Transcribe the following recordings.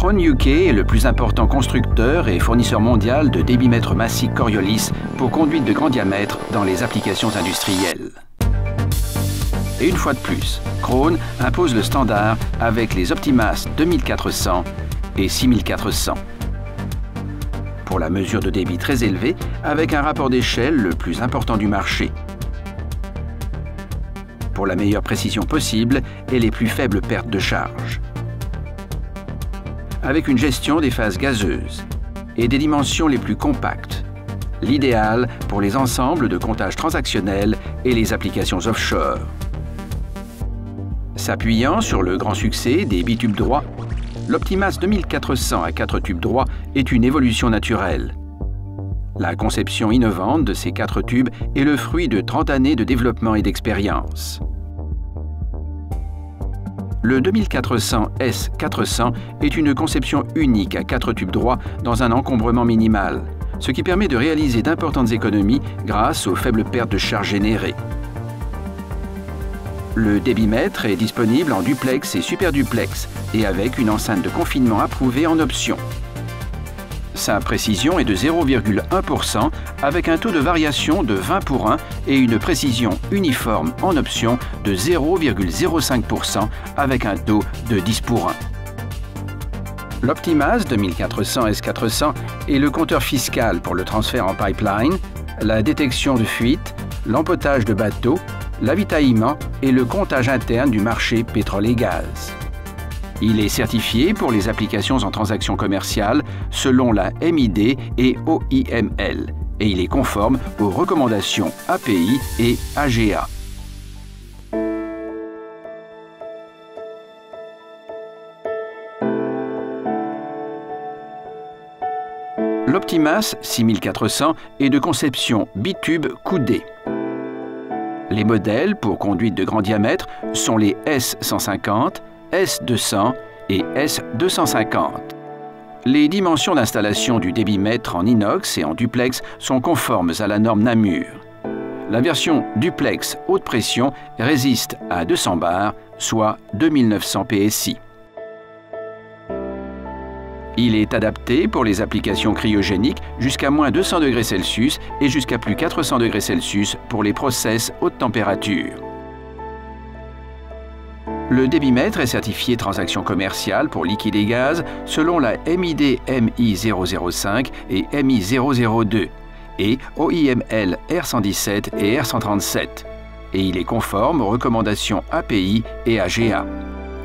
Krohn UK est le plus important constructeur et fournisseur mondial de débitmètres massiques Coriolis pour conduite de grand diamètre dans les applications industrielles. Et une fois de plus, Krohn impose le standard avec les Optimas 2400 et 6400. Pour la mesure de débit très élevée, avec un rapport d'échelle le plus important du marché. Pour la meilleure précision possible et les plus faibles pertes de charge. Avec une gestion des phases gazeuses et des dimensions les plus compactes, l'idéal pour les ensembles de comptage transactionnel et les applications offshore. S'appuyant sur le grand succès des bitubes droits, l'Optimas 2400 à 4 tubes droits est une évolution naturelle. La conception innovante de ces 4 tubes est le fruit de 30 années de développement et d'expérience. Le 2400 S400 est une conception unique à 4 tubes droits dans un encombrement minimal, ce qui permet de réaliser d'importantes économies grâce aux faibles pertes de charge générées. Le débitmètre est disponible en duplex et superduplex et avec une enceinte de confinement approuvée en option. Sa précision est de 0,1% avec un taux de variation de 20 pour 1 et une précision uniforme en option de 0,05% avec un taux de 10 pour 1. L'Optimas 2400 S400 est le compteur fiscal pour le transfert en pipeline, la détection de fuite, l'empotage de bateaux, l'avitaillement et le comptage interne du marché pétrole et gaz. Il est certifié pour les applications en transactions commerciales selon la MID et OIML et il est conforme aux recommandations API et AGA. L'Optimas 6400 est de conception bitube coudé. Les modèles pour conduite de grand diamètre sont les S150, S200 et S250. Les dimensions d'installation du débitmètre en inox et en duplex sont conformes à la norme Namur. La version duplex haute pression résiste à 200 bars, soit 2900 PSI. Il est adapté pour les applications cryogéniques jusqu'à moins 200 degrés Celsius et jusqu'à plus 400 degrés Celsius pour les process haute température. Le débitmètre est certifié transaction commerciale pour liquide et gaz selon la MID MI005 et MI002 et OIML R117 et R137 et il est conforme aux recommandations API et AGA.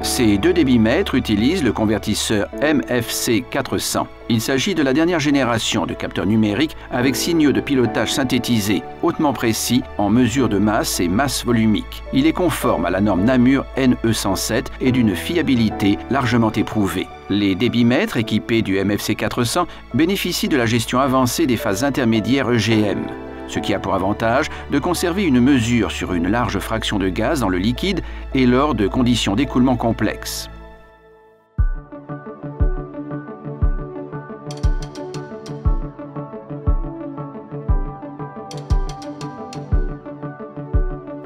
Ces deux débitmètres utilisent le convertisseur MFC 400. Il s'agit de la dernière génération de capteurs numériques avec signaux de pilotage synthétisés, hautement précis en mesure de masse et masse volumique. Il est conforme à la norme Namur NE107 et d'une fiabilité largement éprouvée. Les débitmètres équipés du MFC 400 bénéficient de la gestion avancée des phases intermédiaires EGM. Ce qui a pour avantage de conserver une mesure sur une large fraction de gaz dans le liquide et lors de conditions d'écoulement complexes.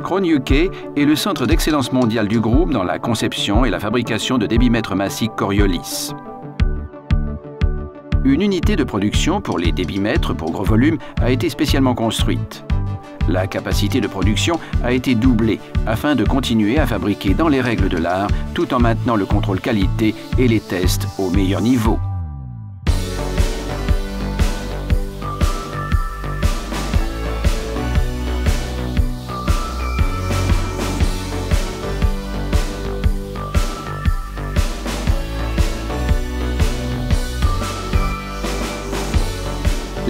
Krohn UK est le centre d'excellence mondial du groupe dans la conception et la fabrication de débitmètres massiques Coriolis. Une unité de production pour les débitmètres pour gros volume a été spécialement construite. La capacité de production a été doublée afin de continuer à fabriquer dans les règles de l'art tout en maintenant le contrôle qualité et les tests au meilleur niveau.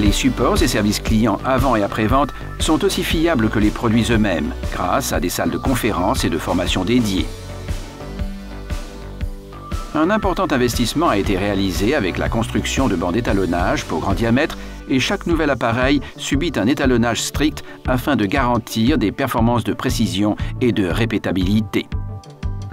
Les supports et services clients avant et après-vente sont aussi fiables que les produits eux-mêmes, grâce à des salles de conférences et de formation dédiées. Un important investissement a été réalisé avec la construction de bancs d'étalonnage pour grand diamètre et chaque nouvel appareil subit un étalonnage strict afin de garantir des performances de précision et de répétabilité.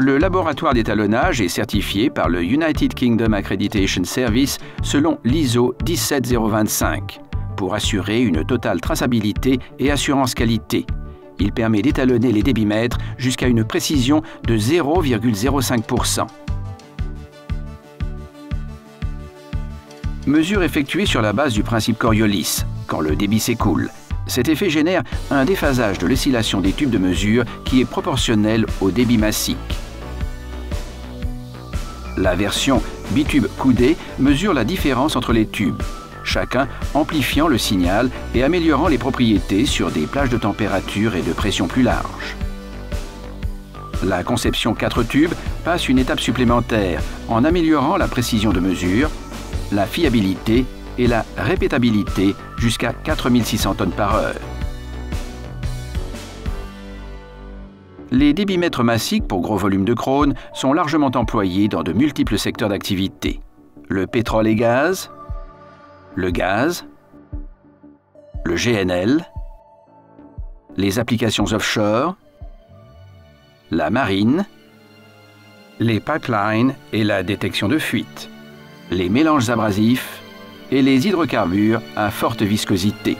Le laboratoire d'étalonnage est certifié par le United Kingdom Accreditation Service selon l'ISO 17025 pour assurer une totale traçabilité et assurance qualité. Il permet d'étalonner les débitmètres jusqu'à une précision de 0,05%. Mesure effectuée sur la base du principe Coriolis, quand le débit s'écoule. Cet effet génère un déphasage de l'oscillation des tubes de mesure qui est proportionnel au débit massique. La version bitube coudé mesure la différence entre les tubes, chacun amplifiant le signal et améliorant les propriétés sur des plages de température et de pression plus larges. La conception 4 tubes passe une étape supplémentaire en améliorant la précision de mesure, la fiabilité et la répétabilité jusqu'à 4600 tonnes par heure. Les débitmètres massiques pour gros volumes de Krone sont largement employés dans de multiples secteurs d'activité. Le pétrole et gaz, le gaz, le GNL, les applications offshore, la marine, les pipelines et la détection de fuite, les mélanges abrasifs et les hydrocarbures à forte viscosité.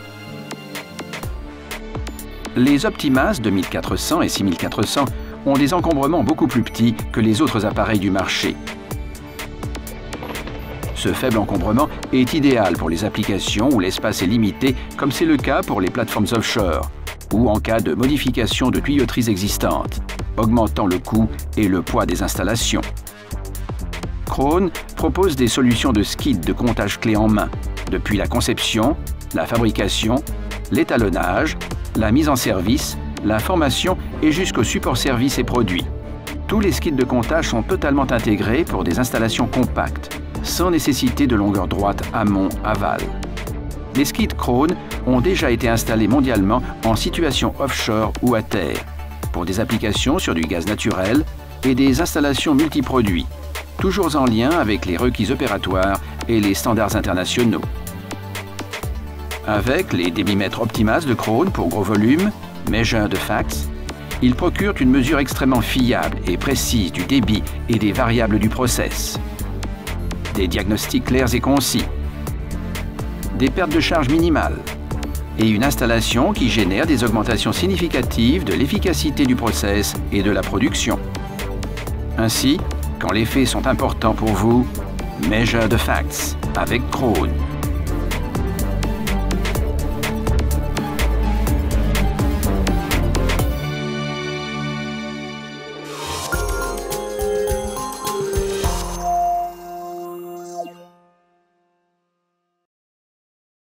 Les Optimas 2400 et 6400 ont des encombrements beaucoup plus petits que les autres appareils du marché. Ce faible encombrement est idéal pour les applications où l'espace est limité, comme c'est le cas pour les plateformes offshore, ou en cas de modification de tuyauteries existantes, augmentant le coût et le poids des installations. Krone propose des solutions de skid de comptage clé en main, depuis la conception, la fabrication, l'étalonnage, la mise en service, la formation et jusqu'au support service et produits. Tous les skids de comptage sont totalement intégrés pour des installations compactes, sans nécessité de longueur droite amont-aval. Les skids Krone ont déjà été installés mondialement en situation offshore ou à terre, pour des applications sur du gaz naturel et des installations multiproduits, toujours en lien avec les requis opératoires et les standards internationaux. Avec les débitmètres Optimas de Krone pour gros volumes, Measure the Facts, ils procurent une mesure extrêmement fiable et précise du débit et des variables du process. Des diagnostics clairs et concis, des pertes de charge minimales et une installation qui génère des augmentations significatives de l'efficacité du process et de la production. Ainsi, quand les faits sont importants pour vous, Measure the Facts avec Krone.